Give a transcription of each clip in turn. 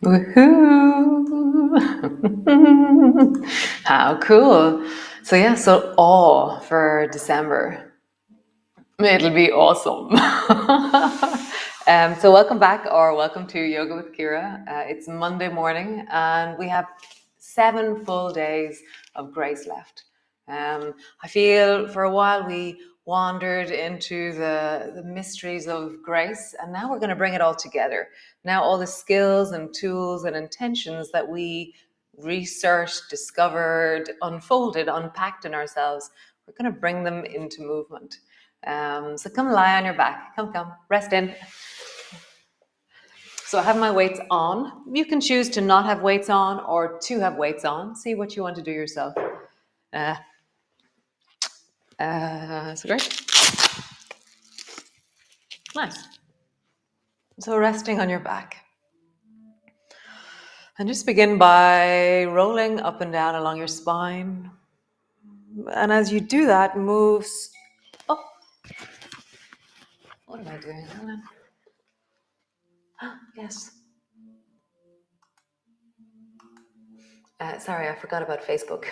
Woohoo! How cool. So awe for December. It'll be awesome. So welcome back or welcome to Yoga with Ciara. It's Monday morning and we have 7 full days of grace left. I feel for a while we wandered into the mysteries of grace, and now we're going to bring it all together. Now all the skills and tools and intentions that we researched, discovered, unfolded, unpacked in ourselves, we're going to bring them into movement. So come lie on your back. Come, rest in. So I have my weights on. You can choose to not have weights on or to have weights on. See what you want to do yourself. Uh, so great. Nice. So resting on your back. And just begin by rolling up and down along your spine. And as you do that, moves. Oh, what am I doing? Hold on. Yes. Sorry, I forgot about Facebook.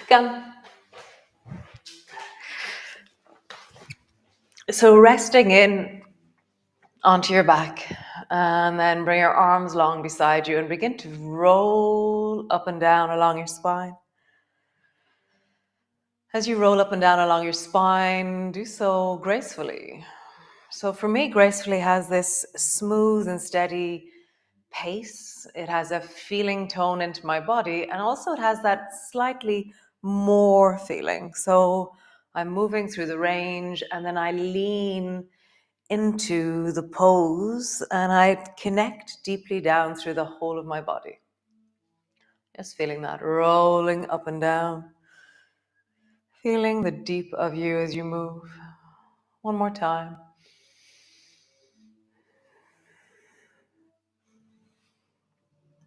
Come. So resting in onto your back, and then bring your arms long beside you and begin to roll up and down along your spine. As you roll up and down along your spine, do so gracefully. So for me, gracefully has this smooth and steady pace. It has a feeling tone into my body, and also it has that slightly more feeling. So I'm moving through the range, and then I lean into the pose and I connect deeply down through the whole of my body. Just feeling that rolling up and down. Feeling the deep of you as you move. One more time.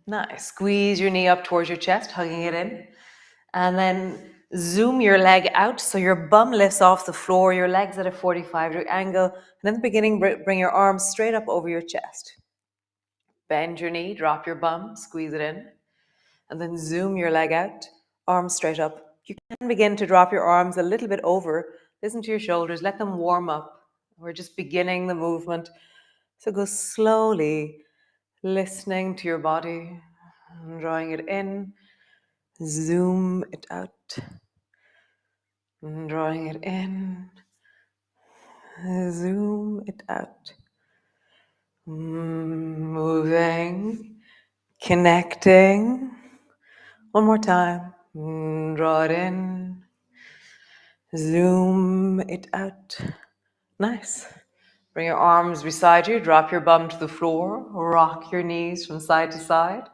Nice. Squeeze your knee up towards your chest, hugging it in. And then zoom your leg out so your bum lifts off the floor, your legs at a 45-degree angle. And in the beginning, bring your arms straight up over your chest. Bend your knee, drop your bum, squeeze it in. And then zoom your leg out, arms straight up. You can begin to drop your arms a little bit over. Listen to your shoulders, let them warm up. We're just beginning the movement. So go slowly, listening to your body, drawing it in, zoom it out, drawing it in, zoom it out. Moving, connecting. One more time. Draw it in. Zoom it out. Nice. Bring your arms beside you. Drop your bum to the floor. Rock your knees from side to side.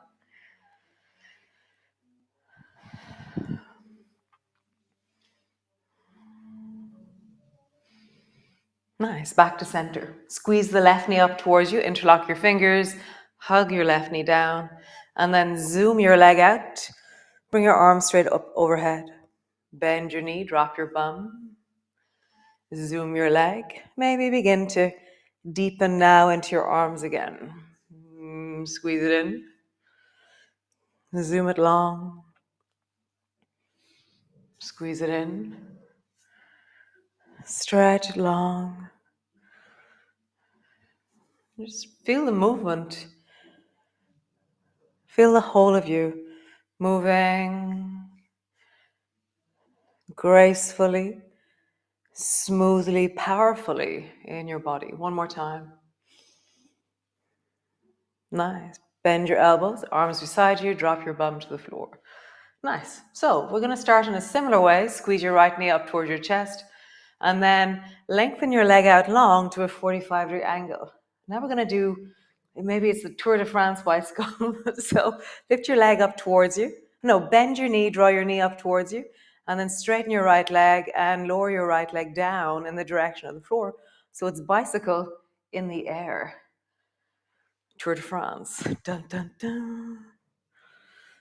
Nice. Back to center. Squeeze the left knee up towards you. Interlock your fingers. Hug your left knee down. And then zoom your leg out. Bring your arms straight up overhead. Bend your knee. Drop your bum. Zoom your leg. Maybe begin to deepen now into your arms again. Squeeze it in. Zoom it long. Squeeze it in. Stretch it long. Just feel the movement. Feel the whole of you moving gracefully, smoothly, powerfully in your body. One more time. Nice. Bend your elbows, arms beside you, drop your bum to the floor. Nice. So we're going to start in a similar way. Squeeze your right knee up towards your chest and then lengthen your leg out long to a 45-degree angle. Now we're going to do, maybe it's the Tour de France bicycle. So lift your leg up towards you. No, bend your knee, draw your knee up towards you, and then straighten your right leg and lower your right leg down in the direction of the floor. So it's bicycle in the air. Tour de France. Dun, dun, dun.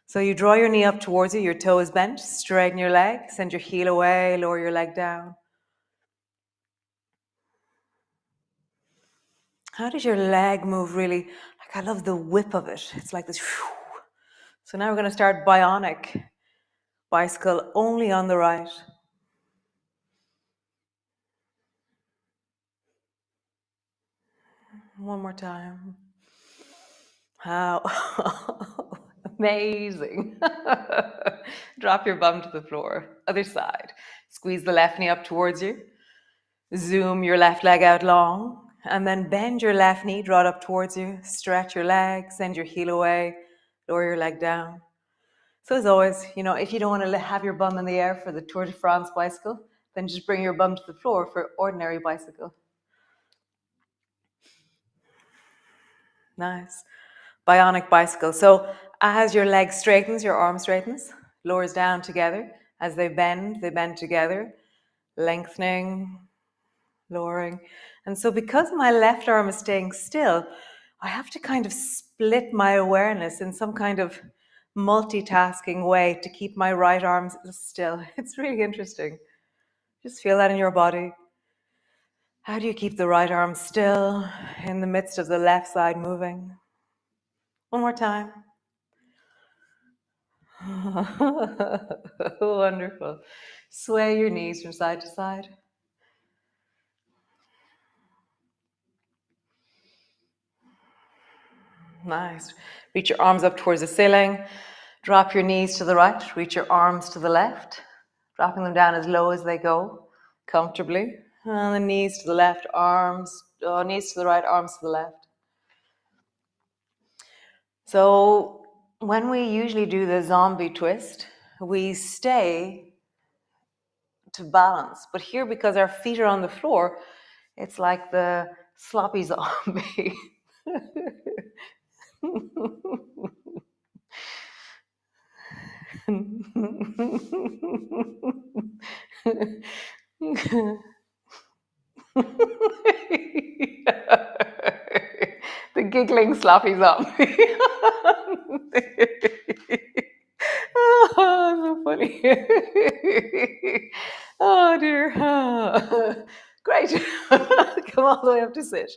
So you draw your knee up towards you, your toe is bent, straighten your leg, send your heel away, lower your leg down. How does your leg move really? Like, I love the whip of it. It's like this. So now we're going to start bionic bicycle only on the right. One more time. How amazing. Drop your bum to the floor. Other side. Squeeze the left knee up towards you. Zoom your left leg out long. And then bend your left knee, draw it up towards you. Stretch your leg, send your heel away, lower your leg down. So as always, if you don't want to have your bum in the air for the Tour de France bicycle, then just bring your bum to the floor for ordinary bicycle. Nice. Bionic bicycle. So as your leg straightens, your arm straightens, lowers down together. As they bend together, lengthening, lowering. And so because my left arm is staying still, I have to kind of split my awareness in some kind of multitasking way to keep my right arm still. It's really interesting. Just feel that in your body. How do you keep the right arm still in the midst of the left side moving? One more time. Wonderful. Sway your knees from side to side. Nice. Reach your arms up towards the ceiling. Drop your knees to the right. Reach your arms to the left. Dropping them down as low as they go, comfortably. And the knees to the left, knees to the right, arms to the left. So when we usually do the zombie twist, we stay to balance. But here, because our feet are on the floor, it's like the sloppy zombie. The giggling sloppy zombie. Oh, so funny. Oh dear. Great. Come all the way up to sit.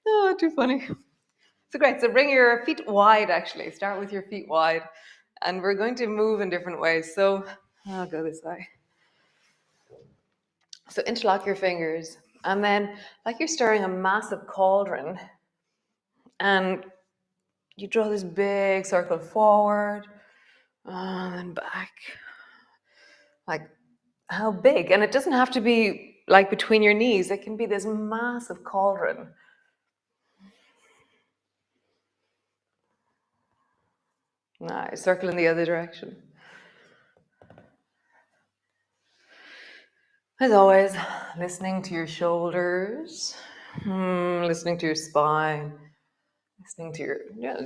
Oh, too funny. So great. So bring your feet wide, actually. Start with your feet wide. And we're going to move in different ways. So I'll go this way. So interlock your fingers. And then, like you're stirring a massive cauldron, and you draw this big circle forward and then back. Like, how big? And it doesn't have to be like between your knees. It can be this massive cauldron. Nice. Circle in the other direction. As always, listening to your shoulders, listening to your spine, listening to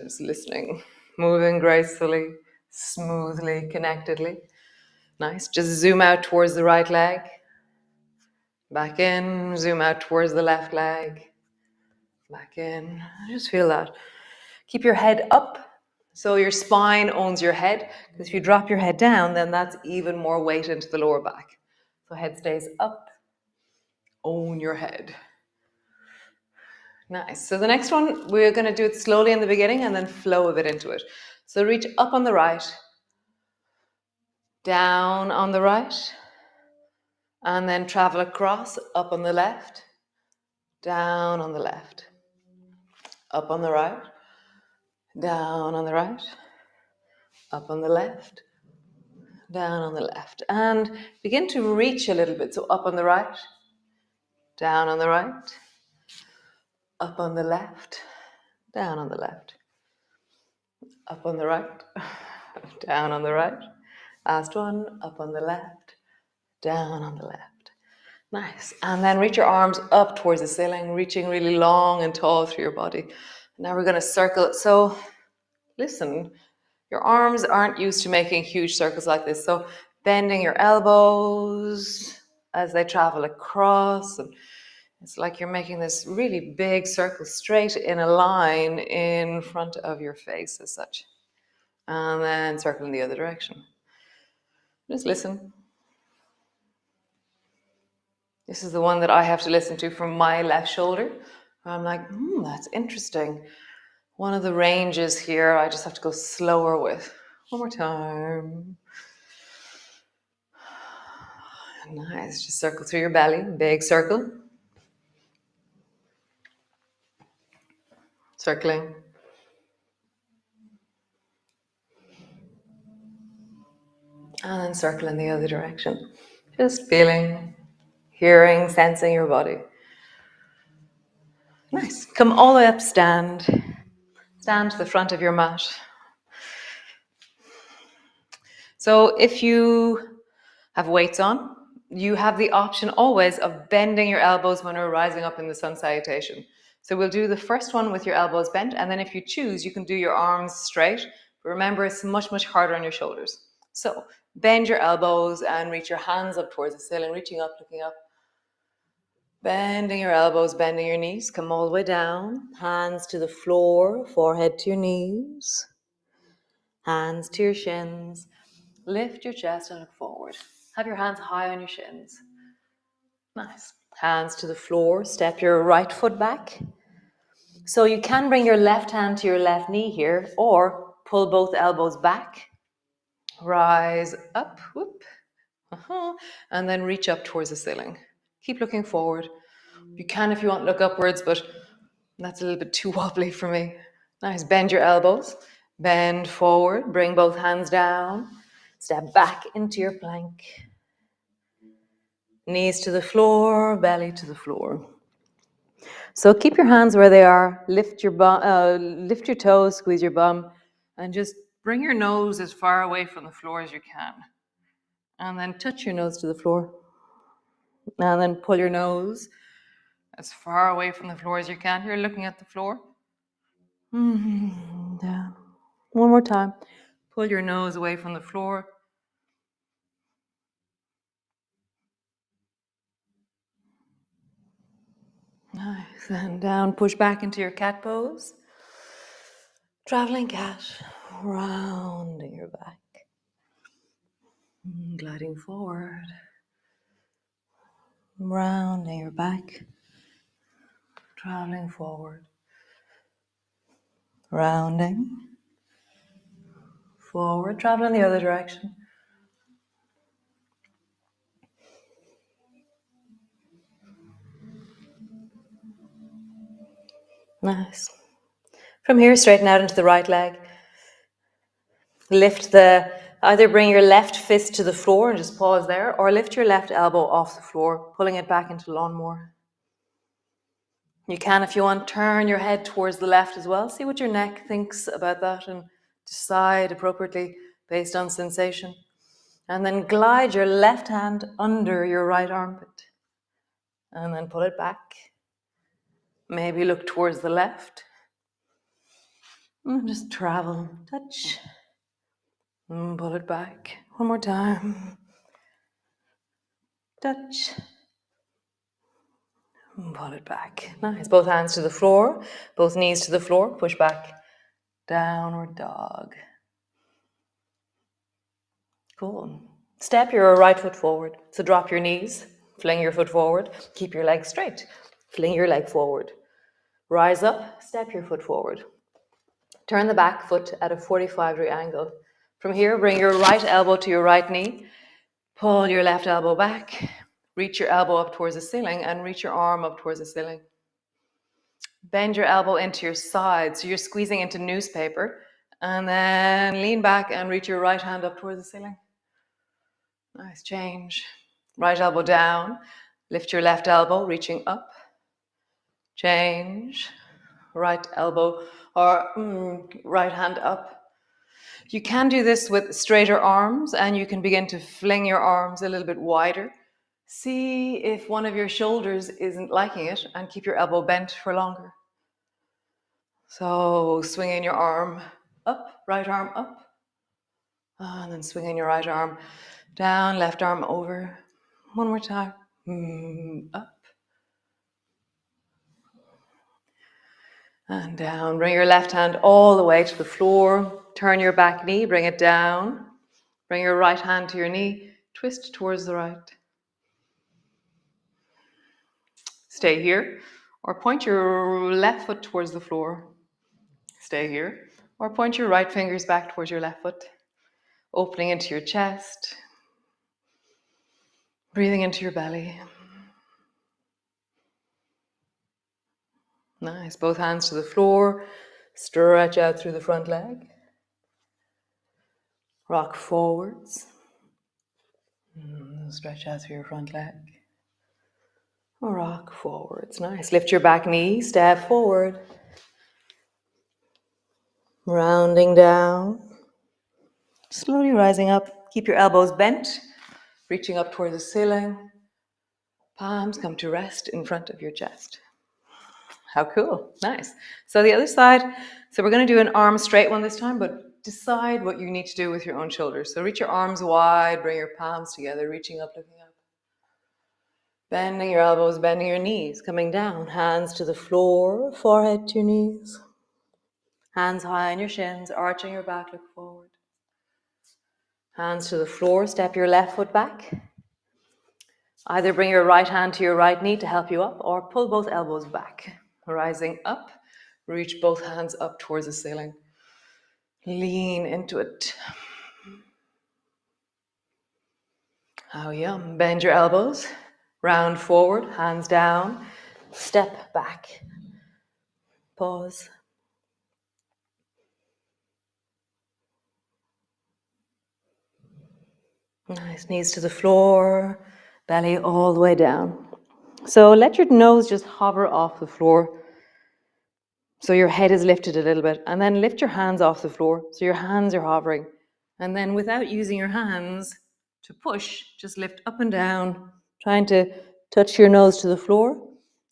just listening, moving gracefully, smoothly, connectedly. Nice. Just zoom out towards the right leg. Back in, zoom out towards the left leg. Back in. Just feel that. Keep your head up. So your spine owns your head. Because if you drop your head down, then that's even more weight into the lower back. So head stays up. Own your head. Nice. So the next one, we're going to do it slowly in the beginning and then flow a bit into it. So reach up on the right, down on the right, and then travel across, up on the left, down on the left, up on the right, down on the right, up on the left, down on the left. And begin to reach a little bit. So up on the right, down on the right, up on the left, down on the left, up on the right, down on the right. Last one, up on the left, down on the left. Nice. And then reach your arms up towards the ceiling, reaching really long and tall through your body. Now we're going to circle. So listen, your arms aren't used to making huge circles like this. So bending your elbows as they travel across. And it's like you're making this really big circle straight in a line in front of your face as such. And then circle in the other direction. Just listen. This is the one that I have to listen to from my left shoulder. I'm like, that's interesting. One of the ranges here, I just have to go slower with. One more time. Nice. Just circle through your belly. Big circle. Circling. And then circle in the other direction. Just feeling, hearing, sensing your body. Nice. Come all the way up, stand. Stand to the front of your mat. So if you have weights on, you have the option always of bending your elbows when we're rising up in the sun salutation. So we'll do the first one with your elbows bent, and then if you choose, you can do your arms straight. But remember, it's much, much harder on your shoulders. So bend your elbows and reach your hands up towards the ceiling, reaching up, looking up. Bending your elbows, bending your knees. Come all the way down. Hands to the floor, forehead to your knees. Hands to your shins. Lift your chest and look forward. Have your hands high on your shins. Nice. Hands to the floor. Step your right foot back. So you can bring your left hand to your left knee here, or pull both elbows back. Rise up, whoop. And then reach up towards the ceiling. Keep looking forward. You can, if you want, look upwards, but that's a little bit too wobbly for me. Nice. Bend your elbows. Bend forward. Bring both hands down. Step back into your plank. Knees to the floor, belly to the floor. So keep your hands where they are. Lift your lift your toes, squeeze your bum, and just bring your nose as far away from the floor as you can. And then touch your nose to the floor. And then pull your nose as far away from the floor as you can. You're looking at the floor. Down. One more time. Pull your nose away from the floor. Nice. And down. Push back into your cat pose. Traveling cat. Rounding your back. Gliding forward. Rounding your back. Traveling forward. Rounding. Forward. Traveling the other direction. Nice. From here, straighten out into the right leg. Either bring your left fist to the floor and just pause there, or lift your left elbow off the floor, pulling it back into lawnmower. You can, if you want, turn your head towards the left as well. See what your neck thinks about that and decide appropriately based on sensation. And then glide your left hand under your right armpit. And then pull it back. Maybe look towards the left. And just travel, touch. And pull it back. One more time. Touch. And pull it back. Nice. Both hands to the floor. Both knees to the floor. Push back. Downward dog. Cool. Step your right foot forward. So drop your knees. Fling your foot forward. Keep your leg straight. Fling your leg forward. Rise up. Step your foot forward. Turn the back foot at a 45-degree angle. From here, bring your right elbow to your right knee. Pull your left elbow back. Reach your elbow up towards the ceiling and reach your arm up towards the ceiling. Bend your elbow into your side, so you're squeezing into newspaper. And then lean back and reach your right hand up towards the ceiling. Nice change. Right elbow down. Lift your left elbow, reaching up. Change. Right elbow or right hand up. You can do this with straighter arms, and you can begin to fling your arms a little bit wider. See if one of your shoulders isn't liking it, and keep your elbow bent for longer. So swinging your arm up, right arm up, and then swinging your right arm down, left arm over. One more time. Up and down. Bring your left hand all the way to the floor. Turn your back knee, bring it down. Bring your right hand to your knee. Twist towards the right. Stay here, Or point your left foot towards the floor. Stay here. Or point your right fingers back towards your left foot, opening into your chest, breathing into your belly. Nice. Both hands to the floor. Stretch out through the front leg. Rock forwards. Stretch out through your front leg. Rock forwards. Nice. Lift your back knee. Step forward. Rounding down. Slowly rising up. Keep your elbows bent. Reaching up toward the ceiling. Palms come to rest in front of your chest. How cool. Nice. So the other side. So we're going to do an arm straight one this time, but decide what you need to do with your own shoulders. So reach your arms wide, bring your palms together, reaching up, looking up. Bending your elbows, bending your knees, coming down. Hands to the floor, forehead to your knees. Hands high on your shins, arching your back, look forward. Hands to the floor, step your left foot back. Either bring your right hand to your right knee to help you up, or pull both elbows back. Rising up, reach both hands up towards the ceiling. Lean into it. How yum. Bend your elbows, round forward, hands down, step back. Pause. Nice, knees to the floor, belly all the way down. So let your nose just hover off the floor. So your head is lifted a little bit, and then lift your hands off the floor. So your hands are hovering. And then without using your hands to push, just lift up and down, trying to touch your nose to the floor,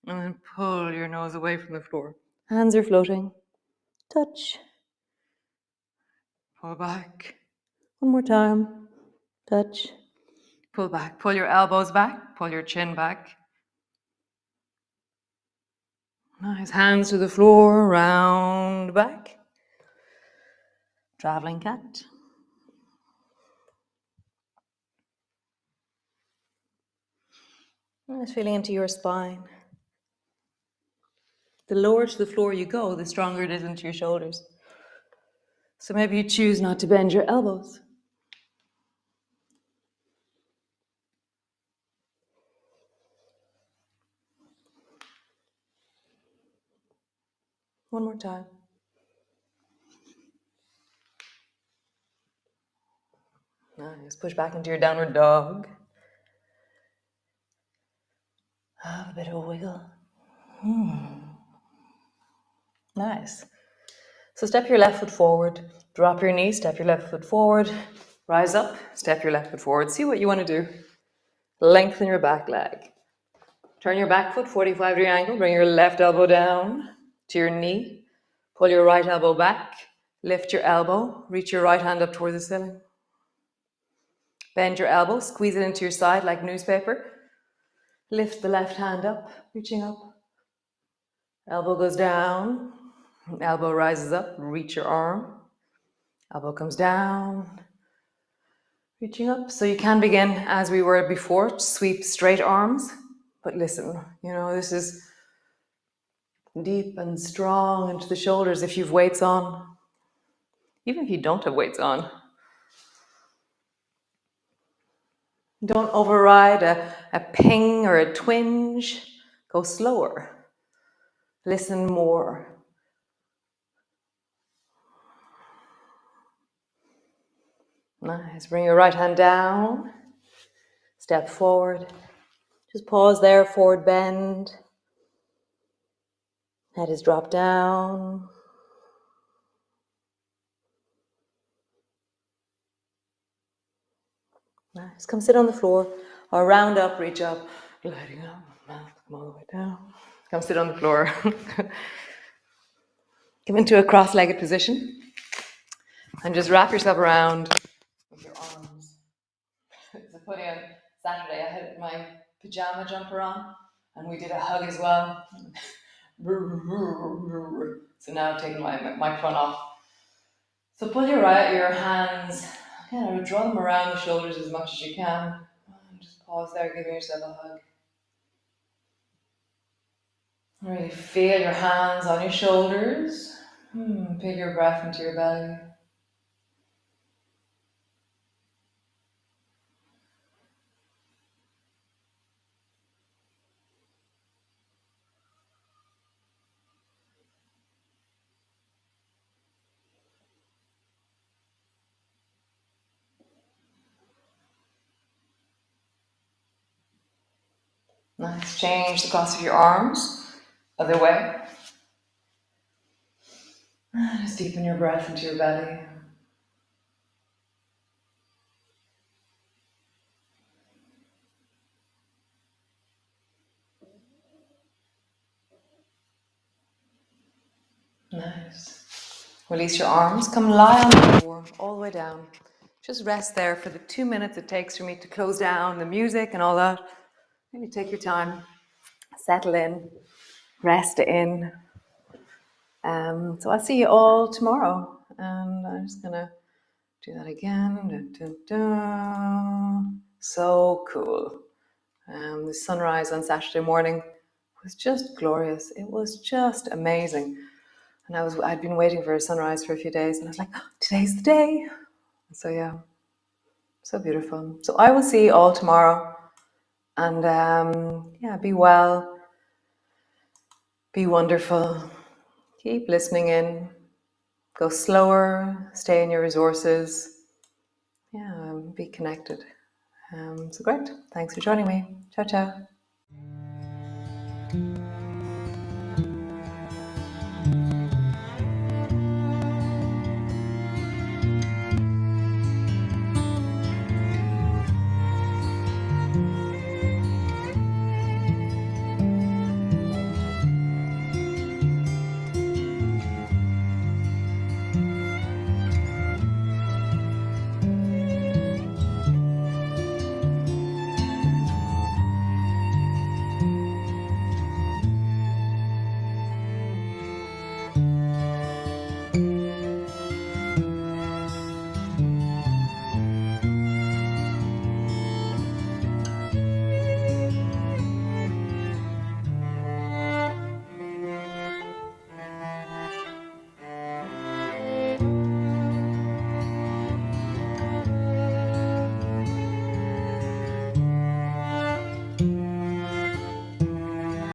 and then pull your nose away from the floor. Hands are floating. Touch. Pull back. One more time. Touch. Pull back. Pull your elbows back. Pull your chin back. Nice. Hands to the floor. Round back. Traveling cat. Nice. Feeling into your spine. The lower to the floor you go, the stronger it is into your shoulders. So maybe you choose not to bend your elbows. One more time. Nice. Push back into your downward dog. Have a bit of a wiggle. Nice. So step your left foot forward. Drop your knee, step your left foot forward. Rise up, step your left foot forward. See what you want to do. Lengthen your back leg. Turn your back foot 45-degree angle. Bring your left elbow down to your knee. Pull your right elbow back. Lift your elbow. Reach your right hand up toward the ceiling. Bend your elbow. Squeeze it into your side like newspaper. Lift the left hand up, reaching up. Elbow goes down. Elbow rises up. Reach your arm. Elbow comes down. Reaching up. So you can begin as we were before. Sweep straight arms. But listen, this is deep and strong into the shoulders if you've weights on. Even if you don't have weights on. Don't override a ping or a twinge. Go slower. Listen more. Nice. Bring your right hand down. Step forward. Just pause there. Forward bend. Head is dropped down. Nice. Come sit on the floor or round up, reach up, gliding up, come all the way down. Come sit on the floor. Come into a cross-legged position and just wrap yourself around with your arms. So putting on Saturday, I had my pajama jumper on and we did a hug as well. So now I'm taking my microphone off. So pull your hands, draw them around the shoulders as much as you can. And just pause there, giving yourself a hug. Really feel your hands on your shoulders. Feel your breath into your belly. Nice. Change the cross of your arms. Other way. Just deepen your breath into your belly. Nice. Release your arms. Come lie on the floor all the way down. Just rest there for the 2 minutes it takes for me to close down the music and all that. Maybe take your time. Settle in. Rest in. So I'll see you all tomorrow. And I'm just going to do that again. Da, da, da. So cool. The sunrise on Saturday morning was just glorious. It was just amazing. And I'd been waiting for a sunrise for a few days, and I was like, oh, today's the day. So yeah, so beautiful. So I will see you all tomorrow. And yeah, be well, be wonderful. Keep listening in. Go slower, stay in your resources. Yeah, be connected. So great. Thanks for joining me. Ciao, ciao.